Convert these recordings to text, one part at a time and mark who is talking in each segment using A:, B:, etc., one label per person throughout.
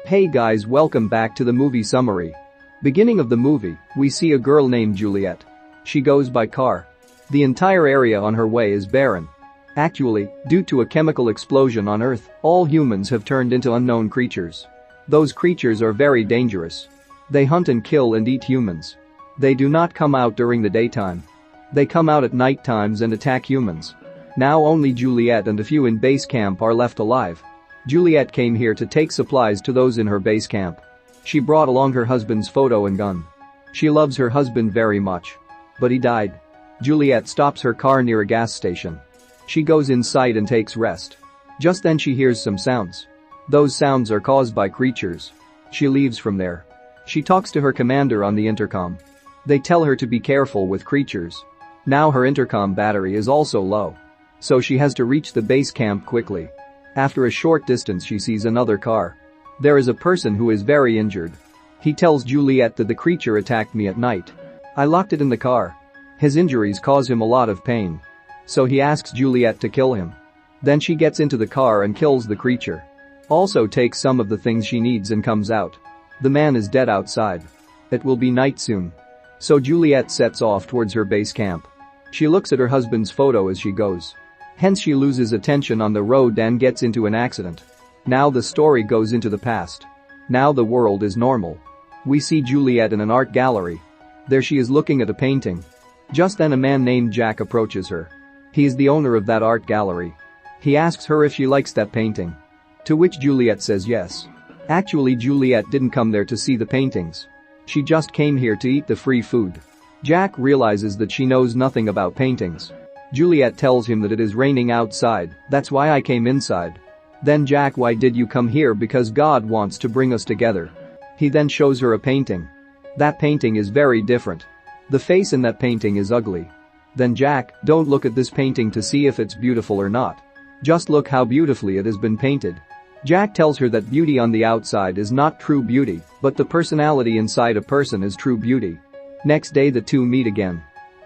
A: Hey guys, welcome back to the movie summary. Beginning of the movie, we see a girl named Juliet. She goes by car. The entire area on her way is barren. Actually, due to a chemical explosion on Earth, all humans have turned into unknown creatures. Those creatures are very dangerous. They hunt and kill and eat humans. They do not come out during the daytime. They come out at night times and attack humans. Now only Juliet and a few in base camp are left alive. Juliet came here to take supplies to those in her base camp. She brought along her husband's photo and gun. She loves her husband very much. But he died. Juliet stops her car near a gas station. She goes inside and takes rest. Just then she hears some sounds. Those sounds are caused by creatures. She leaves from there. She talks to her commander on the intercom. They tell her to be careful with creatures. Now her intercom battery is also low. So she has to reach the base camp quickly. After a short distance she sees another car. There is a person who is very injured. He tells Juliet that the creature attacked me at night. I locked it in the car. His injuries cause him a lot of pain. So he asks Juliet to kill him. Then she gets into the car and kills the creature. Also takes some of the things she needs and comes out. The man is dead outside. It will be night soon. So Juliet sets off towards her base camp. She looks at her husband's photo as she goes. Hence she loses attention on the road and gets into an accident. Now the story goes into the past. Now the world is normal. We see Juliet in an art gallery. There she is looking at a painting. Just then a man named Jack approaches her. He is the owner of that art gallery. He asks her if she likes that painting. To which Juliet says yes. Actually Juliet didn't come there to see the paintings. She just came here to eat the free food. Jack realizes that she knows nothing about paintings. Juliet tells him that it is raining outside, that's why I came inside. Then Jack, why did you come here? Because God wants to bring us together. He then shows her a painting. That painting is very different. The face in that painting is ugly. Then Jack, don't look at this painting to see if it's beautiful or not. Just look how beautifully it has been painted. Jack tells her that beauty on the outside is not true beauty, but the personality inside a person is true beauty. Next day the two meet again.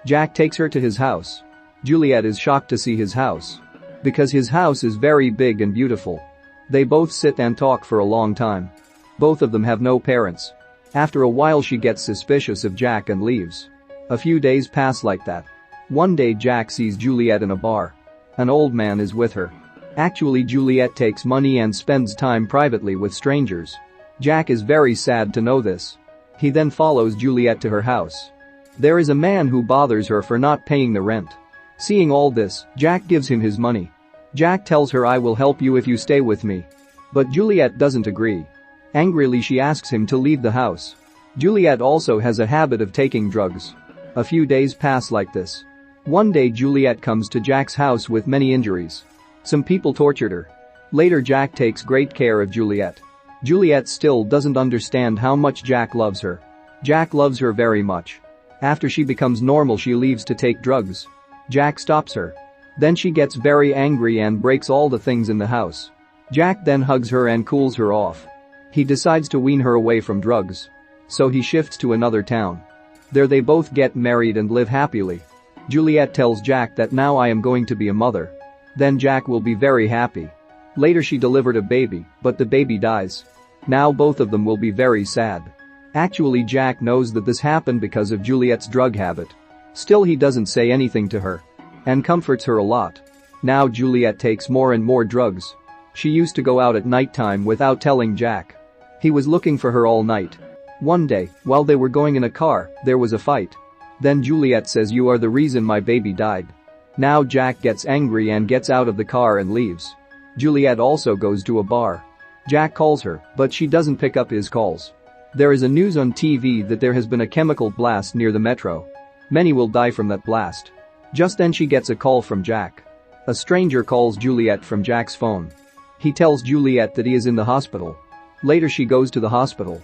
A: Jack takes her to his house. Juliet is shocked to see his house. Because his house is very big and beautiful. They both sit and talk for a long time. Both of them have no parents. After a while she gets suspicious of Jack and leaves. A few days pass like that. One day Jack sees Juliet in a bar. An old man is with her. Actually Juliet takes money and spends time privately with strangers. Jack is very sad to know this. He then follows Juliet to her house. There is a man who bothers her for not paying the rent. Seeing all this, Jack gives him his money. Jack tells her I will help you if you stay with me. But Juliet doesn't agree. Angrily she asks him to leave the house. Juliet also has a habit of taking drugs. A few days pass like this. One day Juliet comes to Jack's house with many injuries. Some people tortured her. Later Jack takes great care of Juliet. Juliet still doesn't understand how much Jack loves her. Jack loves her very much. After she becomes normal she leaves to take drugs. Jack stops her. Then she gets very angry and breaks all the things in the house. Jack then hugs her and cools her off. He decides to wean her away from drugs. So he shifts to another town. There they both get married and live happily. Juliet tells Jack that now I am going to be a mother. Then Jack will be very happy. Later she delivered a baby, but the baby dies. Now both of them will be very sad. Actually Jack knows that this happened because of Juliet's drug habit. Still he doesn't say anything to her. And comforts her a lot. Now Juliet takes more and more drugs. She used to go out at nighttime without telling Jack. He was looking for her all night. One day, while they were going in a car, there was a fight. Then Juliet says you are the reason my baby died. Now Jack gets angry and gets out of the car and leaves. Juliet also goes to a bar. Jack calls her, but she doesn't pick up his calls. There is a news on TV that there has been a chemical blast near the metro. Many will die from that blast. Just then she gets a call from Jack. A stranger calls Juliet from Jack's phone. He tells Juliet that he is in the hospital. Later she goes to the hospital.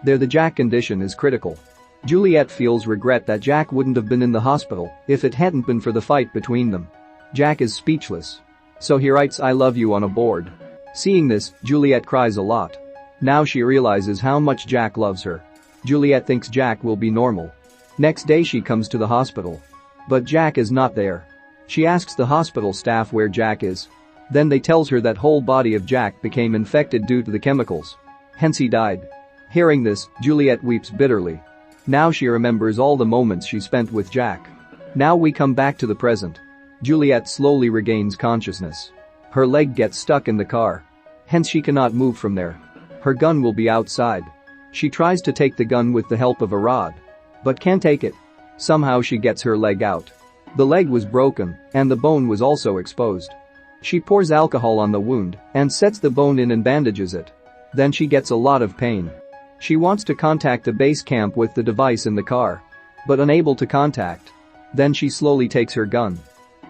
A: There the Jack condition is critical. Juliet feels regret that Jack wouldn't have been in the hospital if it hadn't been for the fight between them. Jack is speechless. So he writes I love you on a board. Seeing this, Juliet cries a lot. Now she realizes how much Jack loves her. Juliet thinks Jack will be normal. Next day she comes to the hospital. But Jack is not there. She asks the hospital staff where Jack is. Then they tells her that whole body of Jack became infected due to the chemicals. Hence he died. Hearing this, Juliet weeps bitterly. Now she remembers all the moments she spent with Jack. Now we come back to the present. Juliet slowly regains consciousness. Her leg gets stuck in the car. Hence she cannot move from there. Her gun will be outside. She tries to take the gun with the help of a rod. But can't take it. Somehow she gets her leg out. The leg was broken, and the bone was also exposed. She pours alcohol on the wound and sets the bone in and bandages it. Then she gets a lot of pain. She wants to contact the base camp with the device in the car. But unable to contact. Then she slowly takes her gun.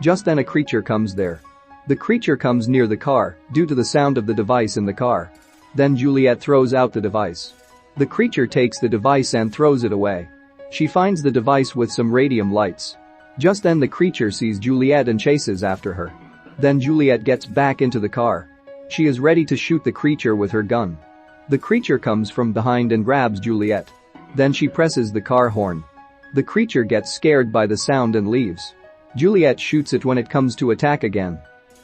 A: Just then a creature comes there. The creature comes near the car due to the sound of the device in the car. Then Juliet throws out the device. The creature takes the device and throws it away. She finds the device with some radium lights. Just then the creature sees Juliet and chases after her. Then Juliet gets back into the car. She is ready to shoot the creature with her gun. The creature comes from behind and grabs Juliet. Then she presses the car horn. The creature gets scared by the sound and leaves. Juliet shoots it when it comes to attack again.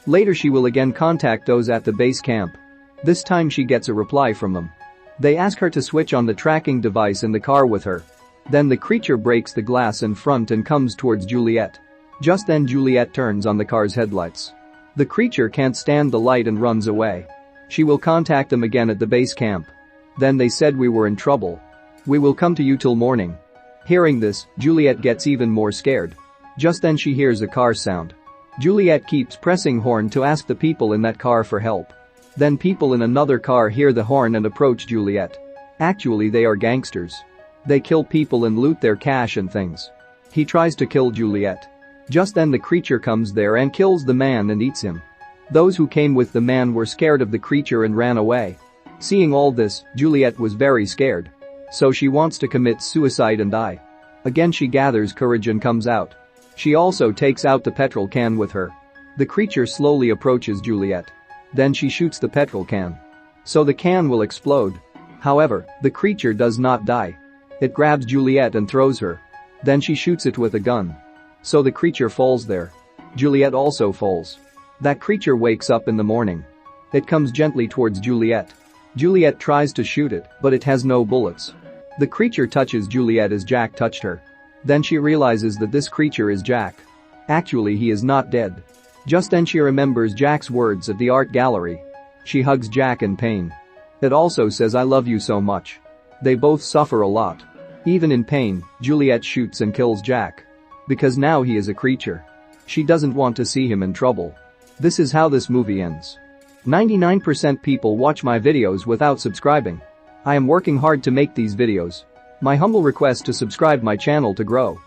A: Later she will again contact those at the base camp. This time she gets a reply from them. They ask her to switch on the tracking device in the car with her. Then the creature breaks the glass in front and comes towards Juliet. Just then Juliet turns on the car's headlights. The creature can't stand the light and runs away. She will contact them again at the base camp. Then they said we were in trouble. We will come to you till morning. Hearing this, Juliet gets even more scared. Just then she hears a car sound. Juliet keeps pressing horn to ask the people in that car for help. Then people in another car hear the horn and approach Juliet. Actually they are gangsters. They kill people and loot their cash and things. He tries to kill Juliet. Just then the creature comes there and kills the man and eats him. Those who came with the man were scared of the creature and ran away. Seeing all this, Juliet was very scared. So she wants to commit suicide and die. Again she gathers courage and comes out. She also takes out the petrol can with her. The creature slowly approaches Juliet. Then she shoots the petrol can. So the can will explode. However, the creature does not die. It grabs Juliet and throws her. Then she shoots it with a gun. So the creature falls there. Juliet also falls. That creature wakes up in the morning. It comes gently towards Juliet. Juliet tries to shoot it, but it has no bullets. The creature touches Juliet as Jack touched her. Then she realizes that this creature is Jack. Actually he is not dead. Just then she remembers Jack's words at the art gallery. She hugs Jack in pain. It also says I love you so much. They both suffer a lot. Even in pain, Juliet shoots and kills Jack. Because now he is a creature. She doesn't want to see him in trouble. This is how this movie ends. 99% people watch my videos without subscribing. I am working hard to make these videos. My humble request to subscribe my channel to grow.